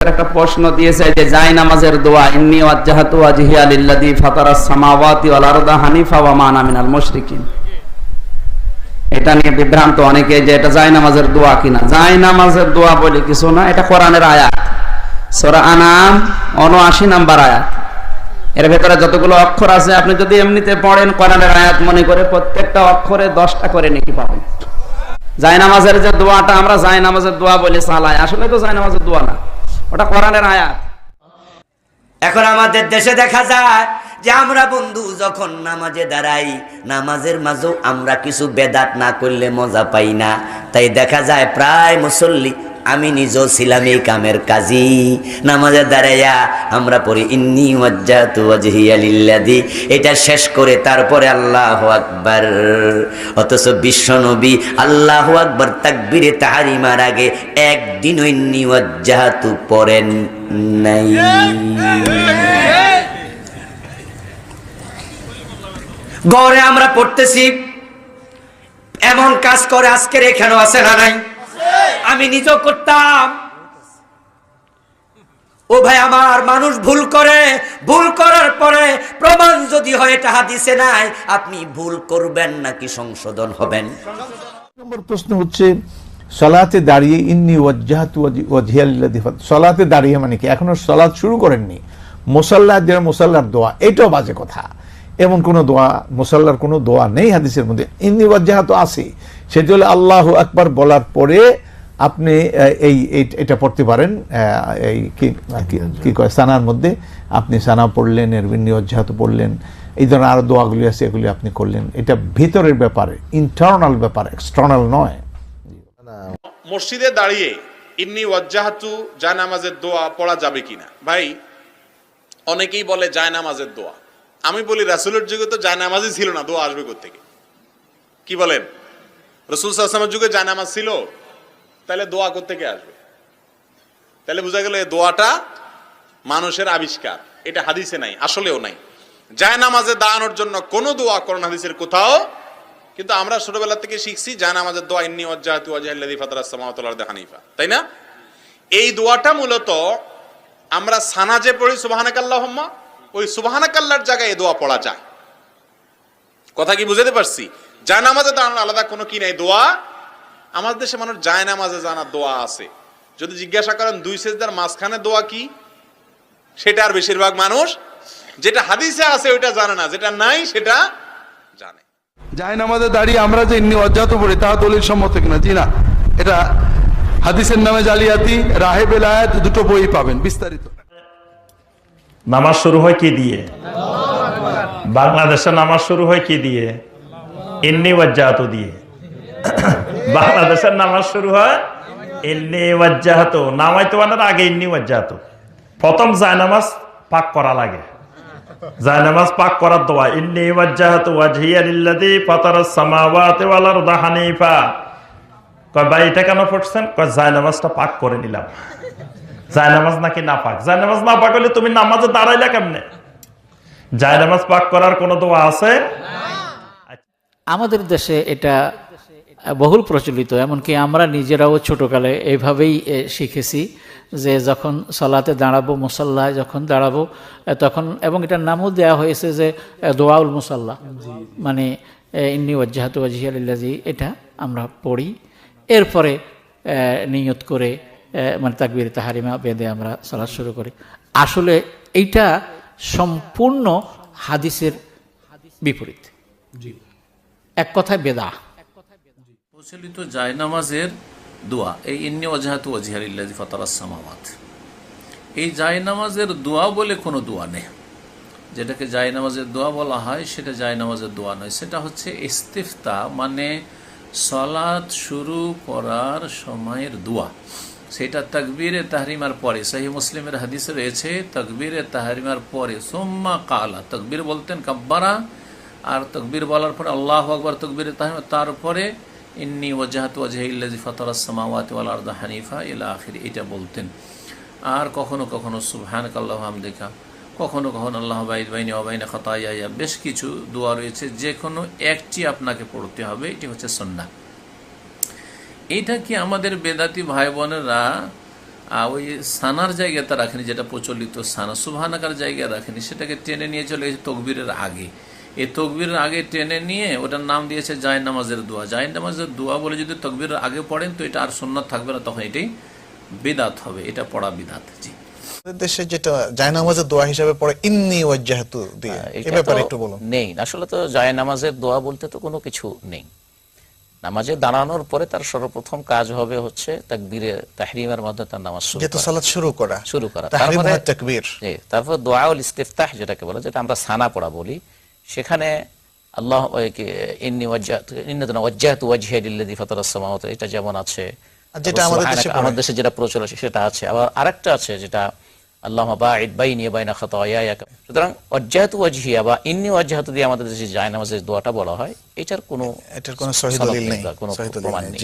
একটা প্রশ্ন দিয়েছে যে জায় নামাজের দোয়া ইন্নী ওয়াজ্জাহাতু ওয়াজহিয়া লিল্লাযী ফাতারাস সামাওয়াতি ওয়াল আরদা হানিফা ওয়া মা আনা মিনাল মুশরিকিন। এটা নিয়ে বিভ্রান্ত অনেকে যে এটা জায় নামাজের দোয়া কিনা। জায় নামাজের দোয়া বলে কিছু না, এটা কোরআনের আয়াত, সূরা আনাম ৭৯ নম্বর আয়াত। এর ভেতরে যতগুলো অক্ষর আছে আপনি যদি এমনিতে পড়েন কোরআনের আয়াত মনে করে, প্রত্যেকটা অক্ষরে 10টা করে নেকি পাবেন। জায় নামাজের যে দোয়াটা আমরা জায় নামাজের দোয়া বলে চালাই, আসলে তো জায় নামাজের দোয়া না, ওটা কোরআনের আয়াত। এখন আমাদের দেশে দেখা যায় যে আমরা বন্ধু যখন নামাজে দাঁড়াই, নামাজের মাঝেও আমরা কিছু বেদাত না করলে মজা পাই না। তাই দেখা যায় প্রায় মুসল্লি, আমি নিজেও ছিলাম এই কামের কাজী, নামাজে দাঁড়াইয়া আমরা পড়ি ইন্নী ওয়াজ্জাহতু ওয়াজহিয়া লিল্লাযী, এটা শেষ করে তারপরে আল্লাহু আকবার। অথচ বিশ্বনবী আল্লাহু আকবার তাকবীরে তাহরিমার আগে একদিনও ইন্নী ওয়াজ্জাহতু পড়েন নাই। গড়ে আমরা পড়তেছি, এমন কাজ করে আজকের এখানেও আছে না নাই? আমি নিজেও করতাম। ও ভাই আমার, মানুষ ভুল করে, ভুল করার পরে প্রমাণ যদি হয় এটা হাদিসে নাই, আপনি ভুল করবেন নাকি সংশোধন হবেন? নম্বর প্রশ্ন হচ্ছে সালাতে দাঁড়িয়ে ইন্নী ওয়াজ্জাহতু ওয়াজহিয়া লিল্লাযী, সালাতে দাঁড়িয়ে মানে কি? এখনো সালাত শুরু করেননি, মুসাল্লা যেটা মুসাল্লার দোয়া, এটাও বাজে কথা। এমন কোনো দোয়া, মুসাল্লার কোনো দোয়া নেই হাদিসের মধ্যে। ইন্নী ওয়াজ্জাহতু আছে, সেটি হলে আল্লাহু আকবার বলার পরে আপনি এটা পড়তে পারেন। এই কি কয়, সানার মধ্যে আপনি সানা পড়লেন, এর ইন্নী ওয়াজ্জাহতু পড়লেন, এই ধরনের আরো দোয়াগুলি আছে, এগুলি আপনি করলেন। এটা ভিতরের ব্যাপারে, ইন্টারনাল ব্যাপার, এক্সটার্নাল নয়। মসজিদে দাঁড়িয়ে ইন্নী ওয়াজ্জাহতু জায়নামাজের দোয়া পড়া যাবে কিনা? ভাই, অনেকেই বলে জায়নামাজের দোয়া। আমি বলি রাসূলের যুগে তো জায়নামাজই ছিল না, দোয়া আসবে কোত্থেকে? কি বলেন? রাসূল সাল্লাল্লাহু আলাইহি ওয়াসাল্লামের যুগে জায়নামাজ ছিল, তাহলে দোয়া কোত্থেকে আসবে? তাহলে বোঝা গেল এই দোয়াটা মানুষের আবিষ্কার, এটা হাদিসে নাই, আসলেও নাই। জায়নামাজে দাঁড়ানোর জন্য কোন দোয়া কোরআন হাদিসের কোথাও, কিন্তু আমরা ছোটবেলা থেকে শিখছি জায়নামাজের দোয়া ইন্নী ওয়াজ্জাহতু ওয়াজহিয়া লিল্লাযী ফাতারাস সামাওয়াতি ওয়াল আরদা হানিফা, তাই না? এই দোয়াটা মূলত আমরা সানাজে পড়ি সুবহানাকাল্লাহুম্মা, ওই সুবহানাকাল্লাহর জায়গায় এই দোয়া পড়া যায়। কথা কি বুঝাতে পারছি? জায়নামাজে দাঁড়ানোর আলাদা কোনো কি নাই দোয়া। আমাদের দেশে মানুষ জায়নামাজে জানা দোয়া আছে, যদি জিজ্ঞাসা করেন দুই সেজদার মাঝখানে দোয়া কি, সেটা আর বেশিরভাগ মানুষ যেটা হাদিসে আছে ওইটা জানে না, যেটা নাই সেটা জানে। জায়নামাজে দাঁড়িয়ে আমরা যে ইন্নী ওয়াজ্জাহতু পড়ি তা দলিল সম্মত কিনা? জি না, এটা হাদিসের নামে জালিয়াতি, রাহে বেলায়েত, দুটো বই পাবেন বিস্তারিত। নামাজ শুরু হয় কি দিয়ে? বাংলাদেশে নামাজ শুরু হয় কি দিয়ে? ইন্নী ওয়াজ্জাহতু দিয়ে। বাংলাদেশের নামাজ শুরু হয় ইন্নী ওয়াজ্জাহতু, নামাইতে বানার আগে ইন্নী ওয়াজ্জাহতু। প্রথম জায়নামাজ পাক করা লাগে, জায়নামাজ পাক করার দোয়া ইন্নী ওয়াজ্জাহতু ওয়াজহিয়া লিল্লাযী ফাতারাস সামাওয়াতি ওয়াল আরদা হানিফা। কয় ভাই এটা কেন পড়ছেন? কয় জায়নামাজটা পাক করে নিলাম। জায়নামাজ নাকি না পাক? জায়নামাজ না পাক হলে তুমি নামাজে দাঁড়াইলা কেমনে? জায়নামাজ পাক করার কোন দোয়া আছে? আমাদের দেশে এটা বহুল প্রচলিত, এমনকি আমরা নিজেরাও ছোটকালে এইভাবেই শিখেছি যে যখন সালাতে দাঁড়াবো, মুসাল্লায় যখন দাঁড়াবো তখন, এবং এটার নামও দেওয়া হয়েছে যে দোয়াউল মুসাল্লা, মানে ইন্নী ওয়াজ্জাহতু ওয়াজহিয়া লিল্লাযী, এটা আমরা পড়ি। এরপরে নিয়ত করে মানে তাকবীরে তাহরিমা বেঁধে আমরা সালাত শুরু করি। আসলে এইটা সম্পূর্ণ হাদিসের বিপরীত, এক কথায় বেদা। প্রচলিত জায়নামাজের দোয়া এই ইন্নী ওয়াজ্জাহতু ওয়াজহিয়া লিল্লাযী ফাতারাস সামাওয়াত, এই জায়নামাজের দোয়া বলে কোনো দোয়া নেই। যেটাকে জায়নামাজের দোয়া বলা হয় সেটা জায়নামাজের দোয়া নয়, সেটা হচ্ছে ইস্তিফতা, মানে সালাত শুরু করার সময়ের দোয়া। সেটা তাকবীরে তাহরিমার পরে, সহিহ মুসলিমের হাদিসে রয়েছে, তাকবীরে তাহরিমার পরে সুম্মা কালা, তাকবীর বলতেন কাব্বারা, আর তাকবীর বলার পরে আল্লাহু আকবার, তাকবীরে তাহরিমা, তারপরে ইন্নী ওয়াজ্জাহতু ওয়াজহিয়া লিল্লাযী ফাতারাস সামাওয়াতি ওয়াল আরদা হানিফা ইলা আখির, এটা বলতেন। আর কখনো কখনো সুবহানাকাল্লাহু হামদিকা, কখনো কখনো আল্লাহু বাইদ বাইনি ওয়া বাইনা খাতায়ায়া, বেশ কিছু দোয়া রয়েছে, যে কোনো একটি আপনাকে পড়তে হবে, এটি হচ্ছে সুন্নাহ। এটা কি আমাদের বেদাতি ভাই বোনেরা ওই সানার জায়গাতে রাখেনি, যেটা প্রচলিত সানা সুবহানাকার জায়গায় রাখেনি, সেটাকে টেনে নিয়ে চলে গেছে তকবীরের আগে। এই তকবীরের আগে টেনে নিয়ে ওটার নাম দিয়েছে জায় নামাজের দোয়া। জায় নামাজের দোয়া বলে যদি তকবীরের আগে পড়েন তো এটা আর সুন্নাত থাকবে না, তখন এটাই বিদাত হবে, এটা পড়া বিদাত। জি, দেশে যেটা জায়নামাজের দোয়া হিসেবে পড়ে ইন্নী ওয়াজ্জাহতু দিয়ে, এই ব্যাপারে একটু বলুন। নেই, আসলে তো জায় নামাজের দোয়া বলতে তো কোনো কিছু নেই। নামাজে দাঁড়ানোর পরে তার সর্বপ্রথম কাজ হবে হচ্ছে তাকবীরে তাহরিমের মাধ্যমে তার নামাজ যেহেতু সালাত শুরু করা, তাহরিম তারপরে আর তাকবীর, তারপর দোয়াউল ইস্তিফতাহ যেটাকে বলে, যেটা আমরা সানা পড়া বলি, সেখানে আল্লাহ ইন্নী ওয়াজ্জাহতু ওয়াজহিয়া লিল্লাযী ফাতারাস সামাওয়াতি, এটা যেমন আছে, যেটা আমাদের দেশে যেটা প্রচলন আছে সেটা আছে। আবার আরেকটা আছে যেটা আল্লাহুম্মা বাঈদ বাইনি ওয়া বাইনা খাতায়ায়া। সুতরাং ওয়াজ্জাহতু ওয়াজহিয়া বা ইন্নী ওয়াজ্জাহতু দিয়ে আমাদের দেশে জায় নামাজের দোয়াটা বলা হয়, এটার কোনো সহিহ দলিল নেই, কোনো প্রমাণ নেই।